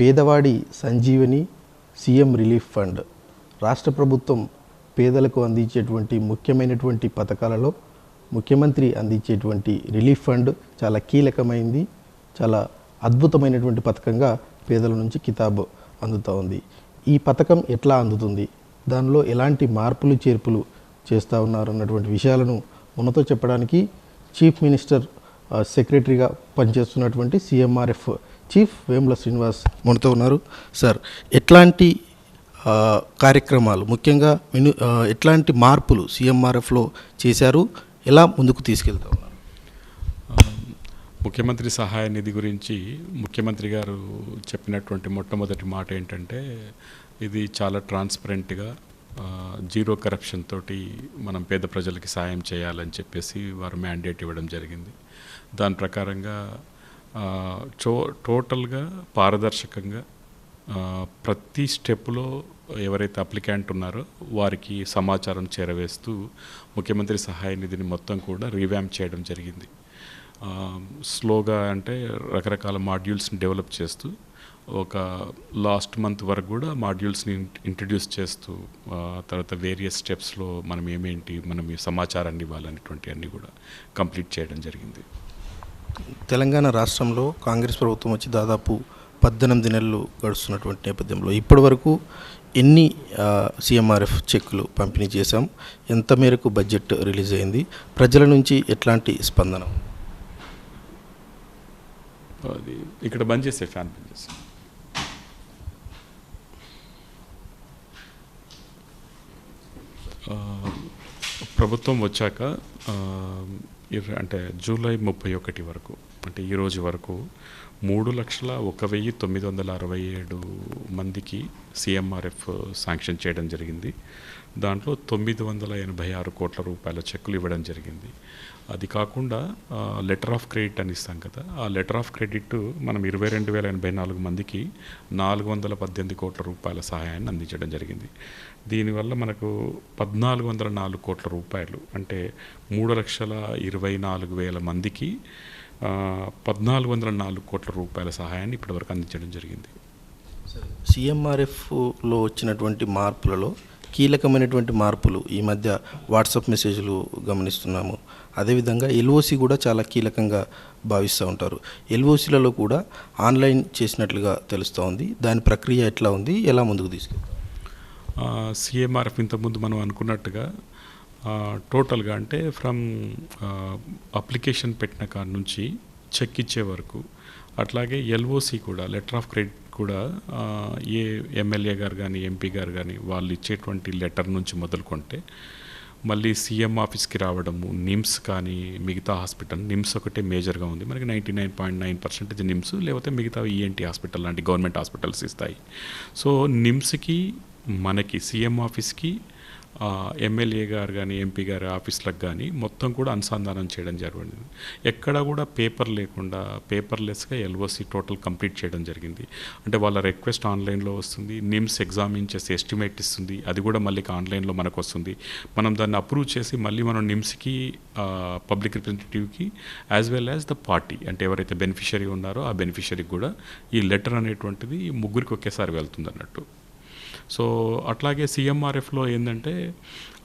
పేదవాడి Sanjeevani CM relief fund రాష్ట్ర ప్రభుత్వం పేదలకు అందించేటువంటి ముఖ్యమైనటువంటి పథకాలలో ముఖ్యమంత్రి అందించేటువంటి రిలీఫ్ ఫండ్ చాలా కీలకమైంది, చాలా అద్భుతమైనటువంటి పథకంగా పేదల నుంచి కితాబు అందుతూ ఉంది. ఈ పథకం ఎట్లా అందుతుంది, దానిలో ఎలాంటి మార్పులు చేర్పులు చేస్తూ ఉన్నారు అన్నటువంటి విషయాలను మనతో చెప్పడానికి చీఫ్ మినిస్టర్ సెక్రటరీగా పనిచేస్తున్నటువంటి CMRF చీఫ్ వేముల శ్రీనివాస్ మనతో ఉన్నారు. సార్, ఎట్లాంటి కార్యక్రమాలు ముఖ్యంగా ఎట్లాంటి మార్పులు CMRFలో చేశారు, ఎలా ముందుకు తీసుకెళ్తా ఉన్నారు? ముఖ్యమంత్రి సహాయ నిధి గురించి ముఖ్యమంత్రి గారు చెప్పినటువంటి మొట్టమొదటి మాట ఏంటంటే, ఇది చాలా ట్రాన్స్పరెంట్గా జీరో కరప్షన్ తోటి మనం పేద ప్రజలకి సాయం చేయాలని చెప్పేసి వారు మ్యాండేట్ ఇవ్వడం జరిగింది. దాని ప్రకారంగా టోటల్గా పారదర్శకంగా ప్రతి స్టెప్లో ఎవరైతే అప్లికెంట్ ఉన్నారో వారికి సమాచారం చేరవేస్తూ ముఖ్యమంత్రి సహాయ నిధిని మొత్తం కూడా రీవ్యాంప్ చేయడం జరిగింది. స్లోగా అంటే రకరకాల మాడ్యూల్స్ని డెవలప్ చేస్తూ ఒక లాస్ట్ మంత్ వరకు కూడా మాడ్యూల్స్ని ఇంట్రడ్యూస్ చేస్తూ తర్వాత వేరియస్ స్టెప్స్లో మనం ఈ సమాచారాన్ని ఇవ్వాలనేటువంటి అన్నీ కూడా కంప్లీట్ చేయడం జరిగింది. తెలంగాణ రాష్ట్రంలో కాంగ్రెస్ ప్రభుత్వం వచ్చి దాదాపు 18 నెలలు గడుస్తున్నటువంటి నేపథ్యంలో ఇప్పటి వరకు ఎన్ని CMRF చెక్కులు పంపిణీ చేశాం, ఎంత మేరకు బడ్జెట్ రిలీజ్ అయింది, ప్రజల నుంచి ఎట్లాంటి స్పందన? అది ఇక్కడ బంద్ చేసే ఫ్యాన్ బంద్ చేసే. ప్రభుత్వం వచ్చాక అంటే జూలై 31 వరకు, అంటే ఈరోజు వరకు 3,01,967 మందికి CMRF శాంక్షన్ చేయడం జరిగింది. దాంట్లో 986 కోట్ల రూపాయల చెక్కులు ఇవ్వడం జరిగింది. అది కాకుండా లెటర్ ఆఫ్ క్రెడిట్ అని ఇస్తాం కదా, ఆ లెటర్ ఆఫ్ క్రెడిట్ మనం 22,084 మందికి 418 కోట్ల రూపాయల సహాయాన్ని అందించడం జరిగింది. దీనివల్ల మనకు 1,404 కోట్ల రూపాయలు, అంటే 3,24,000 మందికి 1,404 కోట్ల రూపాయల సహాయాన్ని ఇప్పటివరకు అందించడం జరిగింది. CMRFలో వచ్చినటువంటి మార్పులలో కీలకమైనటువంటి మార్పులు ఈ మధ్య వాట్సాప్ మెసేజ్లు గమనిస్తున్నాము. అదేవిధంగా LOC కూడా చాలా కీలకంగా భావిస్తూ ఉంటారు. LOCలలో కూడా ఆన్లైన్ చేసినట్లుగా తెలుస్తూ ఉంది. దాని ప్రక్రియ ఎట్లా ఉంది, ఎలా ముందుకు తీసుకెళ్తారు? CMRF ఇంతకుముందు మనం అనుకున్నట్టుగా టోటల్గా అంటే ఫ్రమ్ అప్లికేషన్ పెట్టిన కాడ నుంచి చెక్ ఇచ్చే వరకు, అట్లాగే LOC కూడా లెటర్ ఆఫ్ క్రెడిట్ కూడా ఏ ఎమ్మెల్యే గారు కానీ MP గారు కానీ వాళ్ళు ఇచ్చేటువంటి లెటర్ నుంచి మొదలుకుంటే మళ్ళీ CM ఆఫీస్కి రావడము, నిమ్స్ కానీ మిగతా హాస్పిటల్, నిమ్స్ ఒకటే మేజర్గా ఉంది మనకి, 99.9% నిమ్స్, లేకపోతే మిగతా ENT హాస్పిటల్ లాంటి గవర్నమెంట్ హాస్పిటల్స్ ఇస్తాయి. సో నిమ్స్కి మనకి CM ఆఫీస్కి ఎమ్మెల్యే గారు కానీ MP గారి ఆఫీస్లకు కానీ మొత్తం కూడా అనుసంధానం చేయడం జరిగింది. ఎక్కడ కూడా పేపర్లెస్గా LOC టోటల్ కంప్లీట్ చేయడం జరిగింది. అంటే వాళ్ళ రిక్వెస్ట్ ఆన్లైన్లో వస్తుంది, నిమ్స్ ఎగ్జామిన్ చేసి ఎస్టిమేట్ ఇస్తుంది, అది కూడా మళ్ళీ ఆన్లైన్లో మనకు వస్తుంది. మనం దాన్ని అప్రూవ్ చేసి మళ్ళీ మనం నిమ్స్కి పబ్లిక్ రిప్రజెంటేటివ్కి as well as the party, అంటే ఎవరైతే బెనిఫిషరీ ఉన్నారో ఆ బెనిఫిషరీకి కూడా ఈ లెటర్ అనేటువంటిది ముగ్గురికి ఒకేసారి వెళ్తుంది అన్నట్టు. సో అట్లాగే CMRFలో ఏంటంటే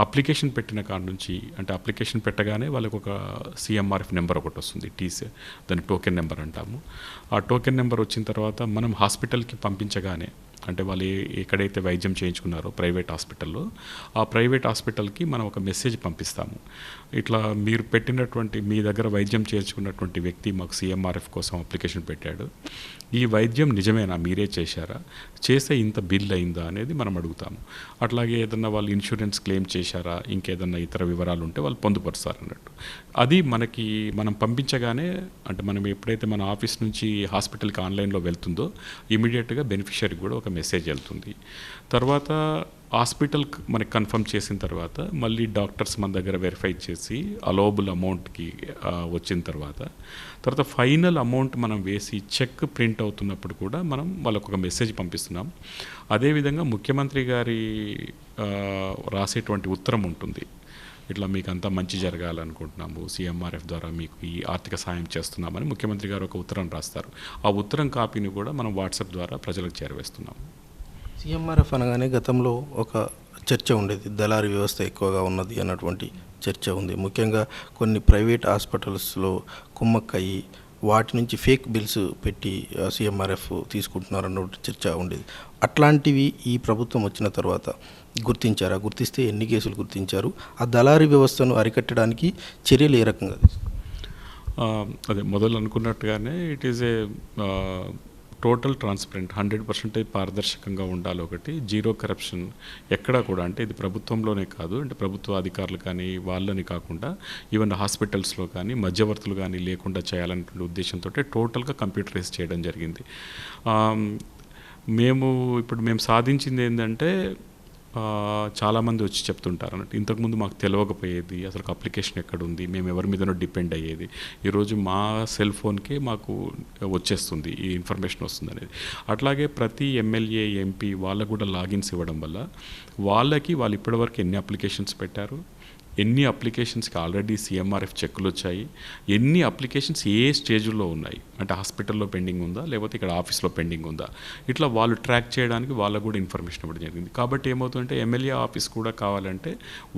అప్లికేషన్ పెట్టిన కాడ నుంచి, అంటే అప్లికేషన్ పెట్టగానే వాళ్ళకు ఒక CMRF నెంబర్ ఒకటి వస్తుంది, దాన్ని టోకెన్ నెంబర్ అంటాము. ఆ టోకెన్ నెంబర్ వచ్చిన తర్వాత మనం హాస్పిటల్కి పంపించగానే, అంటే వాళ్ళు ఎక్కడైతే వైద్యం చేయించుకున్నారో ప్రైవేట్ హాస్పిటల్లో, ఆ ప్రైవేట్ హాస్పిటల్కి మనం ఒక మెసేజ్ పంపిస్తాము. ఇట్లా మీరు పెట్టినటువంటి మీ దగ్గర వైద్యం చేయించుకున్నటువంటి వ్యక్తి మాకు CMRF కోసం అప్లికేషన్ పెట్టాడు, ఈ వైద్యం నిజమేనా, మీరే చేశారా, చేస్తే ఇంత బిల్ అయిందా అనేది మనం అడుగుతాము. అట్లాగే ఏదన్నా వాళ్ళు ఇన్సూరెన్స్ క్లెయిమ్ చేశారా, ఇంకేదన్నా ఇతర వివరాలు ఉంటే వాళ్ళు పొందుపరుస్తారు అన్నట్టు. అది మనం పంపించగానే, అంటే మనం ఎప్పుడైతే మన ఆఫీస్ నుంచి హాస్పిటల్కి ఆన్లైన్లో వెళ్తుందో ఇమీడియట్గా బెనిఫిషరీకి కూడా ఒక మెసేజ్ వెళ్తుంది. తర్వాత హాస్పిటల్ మనకి కన్ఫర్మ్ చేసిన తర్వాత మళ్ళీ డాక్టర్స్ మన దగ్గర వెరిఫై చేసి అలౌబుల్ అమౌంట్కి వచ్చిన తర్వాత ఫైనల్ అమౌంట్ మనం వేసి చెక్ ప్రింట్ అవుతున్నప్పుడు కూడా మనం వాళ్ళకు ఒక మెసేజ్ పంపిస్తున్నాం. అదేవిధంగా ముఖ్యమంత్రి గారి రాసేటువంటి ఉత్తరం ఉంటుంది, ఇట్లా మీకు అంతా మంచి జరగాలనుకుంటున్నాము, సీఎంఆర్ఎఫ్ ద్వారా మీకు ఈ ఆర్థిక సాయం చేస్తున్నామని ముఖ్యమంత్రి గారు ఒక ఉత్తరం రాస్తారు. ఆ ఉత్తరం కాపీని కూడా మనం వాట్సాప్ ద్వారా ప్రజలకు చేరవేస్తున్నాము. సీఎంఆర్ఎఫ్ అనగానే గతంలో ఒక చర్చ ఉండేది, దళారీ వ్యవస్థ ఎక్కువగా ఉన్నది అన్నటువంటి చర్చ ఉంది. ముఖ్యంగా కొన్ని ప్రైవేట్ హాస్పిటల్స్లో కుమ్మక్కయ్యి వాటి నుంచి ఫేక్ బిల్స్ పెట్టి సీఎంఆర్ఎఫ్ తీసుకుంటున్నారన్న చర్చ ఉండేది. అట్లాంటివి ఈ ప్రభుత్వం వచ్చిన తర్వాత గుర్తించారా? గుర్తిస్తే ఎన్ని కేసులు గుర్తించారు? ఆ దళారీ వ్యవస్థను అరికట్టడానికి చర్యలు ఏ రకంగా తీసుకున్నారు? అదే మొదలు అనుకున్నట్టుగానే it is a total transparent 100% పారదర్శకంగా ఉండాలి. ఒకటి జీరో కరప్షన్ ఎక్కడా కూడా, అంటే ఇది ప్రభుత్వంలోనే కాదు, అంటే ప్రభుత్వ అధికారులు కానీ వాళ్ళని కాకుండా ఈవెన్ హాస్పిటల్స్లో కానీ మధ్యవర్తులు కానీ లేకుండా చేయాలనే ఉద్దేశంతో టోటల్గా కంప్యూటరైజ్ చేయడం జరిగింది. మేము సాధించింది ఏంటంటే చాలామంది వచ్చి చెప్తుంటారు అన్నట్టు, ఇంతకుముందు మాకు తెలియకపోయేది అసలు అప్లికేషన్ ఎక్కడుంది, మేము ఎవరి మీదనో డిపెండ్ అయ్యేది, ఈరోజు మా సెల్ ఫోన్కే మాకు వచ్చేస్తుంది, ఈ ఇన్ఫర్మేషన్ వస్తుంది అనేది. అట్లాగే ప్రతి ఎమ్మెల్యే ఎంపీ వాళ్ళకు కూడా లాగిన్స్ ఇవ్వడం వల్ల వాళ్ళు ఇప్పటివరకు ఎన్ని అప్లికేషన్స్ పెట్టారు, ఎన్ని అప్లికేషన్స్కి ఆల్రెడీ సీఎంఆర్ఎఫ్ చెక్కులు వచ్చాయి, ఎన్ని అప్లికేషన్స్ ఏ స్టేజ్లో ఉన్నాయి, అంటే హాస్పిటల్లో పెండింగ్ ఉందా లేకపోతే ఇక్కడ ఆఫీస్లో పెండింగ్ ఉందా, ఇట్లా వాళ్ళు ట్రాక్ చేయడానికి వాళ్ళకు కూడా ఇన్ఫర్మేషన్ ఇవ్వడం జరిగింది. కాబట్టి ఏమవుతుందంటే ఎమ్మెల్యే ఆఫీస్ కూడా కావాలంటే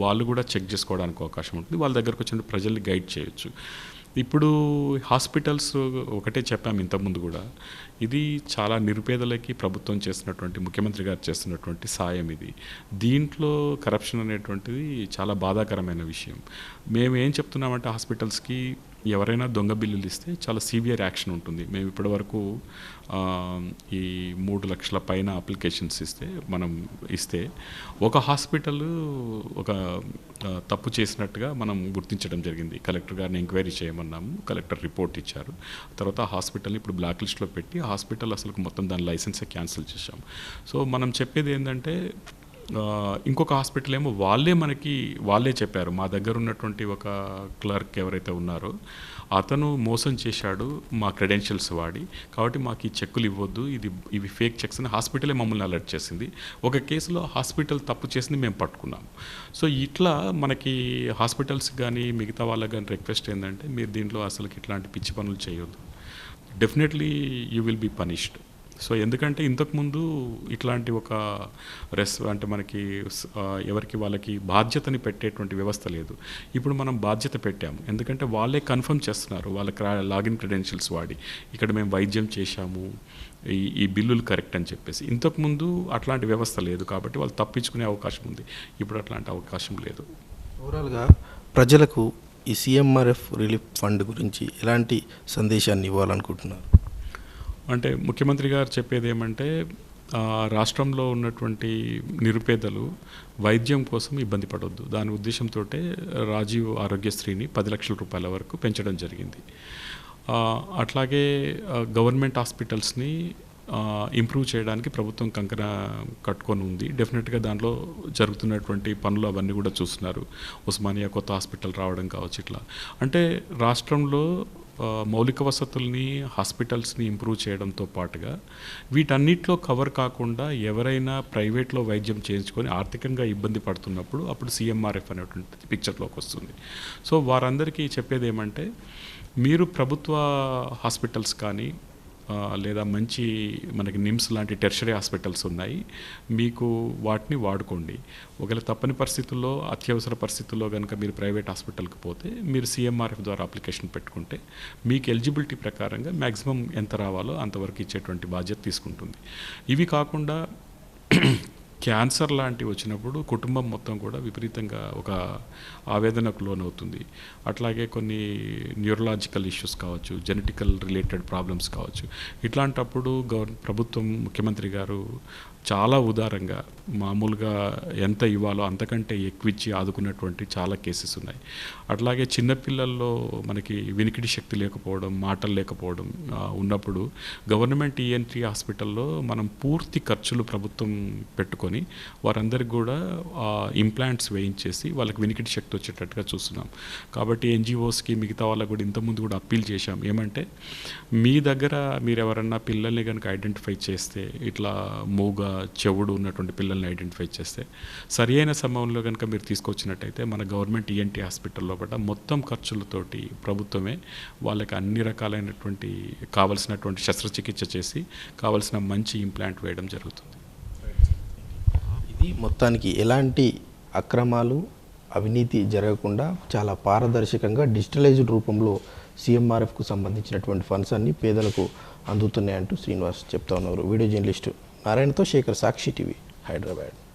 వాళ్ళు కూడా చెక్ చేసుకోవడానికి అవకాశం ఉంటుంది, వాళ్ళ దగ్గరకు వచ్చిన ప్రజల్ని గైడ్ చేయొచ్చు. ఇప్పుడు హాస్పిటల్స్ ఒకటే చెప్పాము ఇంతకుముందు కూడా, ఇది చాలా నిరుపేదలకి ప్రభుత్వం చేస్తున్నటువంటి, ముఖ్యమంత్రి గారు చేస్తున్నటువంటి సాయం ఇది. దీంట్లో కరప్షన్ అనేటువంటిది చాలా బాధాకరమైన విషయం. మేము ఏం చెప్తున్నామంటే హాస్పిటల్స్కి ఎవరైనా దొంగ బిల్లులు ఇస్తే చాలా సీవియర్ యాక్షన్ ఉంటుంది. మేము ఇప్పటివరకు ఈ 3 లక్షల పైన అప్లికేషన్స్ ఇస్తే ఒక హాస్పిటల్ ఒక తప్పు చేసినట్టుగా మనం గుర్తించడం జరిగింది. కలెక్టర్ గారిని ఎంక్వైరీ చేయమన్నాము, కలెక్టర్ రిపోర్ట్ ఇచ్చారు. తర్వాత ఆ హాస్పిటల్ని ఇప్పుడు బ్లాక్ లిస్ట్లో పెట్టి హాస్పిటల్ అసలు మొత్తం దాని లైసెన్సే క్యాన్సిల్ చేశాం. సో మనం చెప్పేది ఏంటంటే, ఇంకొక హాస్పిటల్ ఏమో వాళ్ళే చెప్పారు, మా దగ్గర ఉన్నటువంటి ఒక క్లర్క్ ఎవరైతే ఉన్నారో అతను మోసం చేశాడు మా క్రెడెన్షియల్స్ వాడి, కాబట్టి మాకు ఈ చెక్కులు ఇవ్వద్దు, ఇవి ఫేక్ చెక్స్ అని హాస్పిటలే మమ్మల్ని అలర్ట్ చేసింది. ఒక కేసులో హాస్పిటల్ తప్పు చేసింది మేము పట్టుకున్నాము. సో ఇట్లా మనకి హాస్పిటల్స్ కానీ మిగతా వాళ్ళకి కానీ రిక్వెస్ట్ ఏంటంటే, మీరు దీంట్లో అసలు ఇట్లాంటి పిచ్చి పనులు చేయొద్దు, definitely you will be punished. So ఎందుకంటే ఇంతకుముందు ఇట్లాంటి ఒక అంటే మనకి ఎవరికి వాళ్ళకి బాధ్యతని పెట్టేటువంటి వ్యవస్థ లేదు. ఇప్పుడు మనం బాధ్యత పెట్టాము, ఎందుకంటే వాళ్ళే కన్ఫర్మ్ చేస్తున్నారు వాళ్ళ లాగిన్ క్రెడెన్షియల్స్ వాడి, ఇక్కడ మేము వైద్యం చేశాము, ఈ బిల్లులు కరెక్ట్ అని చెప్పేసి. ఇంతకుముందు అట్లాంటి వ్యవస్థ లేదు కాబట్టి వాళ్ళు తప్పించుకునే అవకాశం ఉంది, ఇప్పుడు అట్లాంటి అవకాశం లేదు. ఓవరాల్గా ప్రజలకు ఈ సీఎంఆర్ఎఫ్ రిలీఫ్ ఫండ్ గురించి ఎలాంటి సందేశాన్ని ఇవ్వాలనుకుంటున్నారు? అంటే ముఖ్యమంత్రి గారు చెప్పేది ఏమంటే, రాష్ట్రంలో ఉన్నటువంటి నిరుపేదలు వైద్యం కోసం ఇబ్బంది పడవద్దు, దాని ఉద్దేశంతో రాజీవ్ ఆరోగ్యశ్రీని 10 లక్షల రూపాయల వరకు పెంచడం జరిగింది. అట్లాగే గవర్నమెంట్ హాస్పిటల్స్ని ఇంప్రూవ్ చేయడానికి ప్రభుత్వం కంకణ కట్టుకొని ఉంది. డెఫినెట్గా దాంట్లో జరుగుతున్నటువంటి పనులు అవన్నీ కూడా చూస్తున్నారు. ఉస్మానియా కొత్త హాస్పిటల్ రావడం కావచ్చు, ఇట్లా అంటే రాష్ట్రంలో మౌలిక వసతుల్ని, హాస్పిటల్స్ని ఇంప్రూవ్ చేయడంతో పాటుగా వీటన్నిటిలో కవర్ కాకుండా ఎవరైనా ప్రైవేట్లో వైద్యం చేయించుకొని ఆర్థికంగా ఇబ్బంది పడుతున్నప్పుడు అప్పుడు సీఎంఆర్ఎఫ్ అనేటువంటి పిక్చర్లోకి వస్తుంది. సో వారందరికీ చెప్పేది ఏమంటే, మీరు ప్రభుత్వ హాస్పిటల్స్ కానీ లేదా మంచి మనకి నిమ్స్ లాంటి టెర్షరీ హాస్పిటల్స్ ఉన్నాయి, మీకు వాటిని వాడుకోండి. ఒకవేళ తప్పని పరిస్థితుల్లో, అత్యవసర పరిస్థితుల్లో కనుక మీరు ప్రైవేట్ హాస్పిటల్కి పోతే మీరు సీఎంఆర్ఎఫ్ ద్వారా అప్లికేషన్ పెట్టుకుంటే మీకు ఎలిజిబిలిటీ ప్రకారంగా మ్యాక్సిమం ఎంత రావాలో అంతవరకు ఇచ్చేటువంటి బాధ్యత తీసుకుంటుంది. ఇవి కాకుండా క్యాన్సర్ లాంటివి వచ్చినప్పుడు కుటుంబం మొత్తం కూడా విపరీతంగా ఒక ఆవేదనకు లోనవుతుంది. అట్లాగే కొన్ని న్యూరలాజికల్ ఇష్యూస్ కావచ్చు, జెనెటికల్ రిలేటెడ్ ప్రాబ్లమ్స్ కావచ్చు. ఇట్లాంటప్పుడు ప్రభుత్వం, ముఖ్యమంత్రి గారు చాలా ఉదారంగా మామూలుగా ఎంత ఇవ్వాలో అంతకంటే ఎక్కువ ఇచ్చి ఆదుకున్నటువంటి చాలా కేసెస్ ఉన్నాయి. అట్లాగే చిన్నపిల్లల్లో మనకి వినికిడి శక్తి లేకపోవడం, మాటలు లేకపోవడం ఉన్నప్పుడు గవర్నమెంట్ ఈఎన్టీ హాస్పిటల్లో మనం పూర్తి ఖర్చులు ప్రభుత్వం పెట్టుకొని తీసుకొని వారందరికి కూడా ఇంప్లాంట్స్ వేయించేసి వాళ్ళకి వినికిడి శక్తి వచ్చేటట్టుగా చూస్తున్నాం. కాబట్టి ఎన్జిఓస్కి మిగతా వాళ్ళకు కూడా ఇంతకుముందు కూడా అప్పీల్ చేశాం. ఏమంటే మీ దగ్గర మీరు ఎవరన్నా పిల్లల్ని కనుక ఐడెంటిఫై చేస్తే, ఇట్లా మూగ చెవుడు ఉన్నటువంటి పిల్లల్ని ఐడెంటిఫై చేస్తే సరి అయిన సమయంలో కనుక మీరు తీసుకొచ్చినట్టయితే మన గవర్నమెంట్ ఈఎన్టీ హాస్పిటల్లో పడ్డ మొత్తం ఖర్చులతోటి ప్రభుత్వమే వాళ్ళకి అన్ని రకాలైనటువంటి కావలసినటువంటి శస్త్రచికిత్స చేసి కావలసిన మంచి ఇంప్లాంట్ వేయడం జరుగుతుంది. ఇది మొత్తానికి ఎలాంటి అక్రమాలు అవినీతి జరగకుండా చాలా పారదర్శకంగా డిజిటలైజ్డ్ రూపంలో సీఎంఆర్ఎఫ్కు సంబంధించినటువంటి ఫండ్స్ అన్ని పేదలకు అందుతున్నాయంటూ శ్రీనివాస్ చెప్తా ఉన్నారు. వీడియో జర్నలిస్టు నారాయణతో శేఖర్, సాక్షి టీవీ, హైదరాబాద్.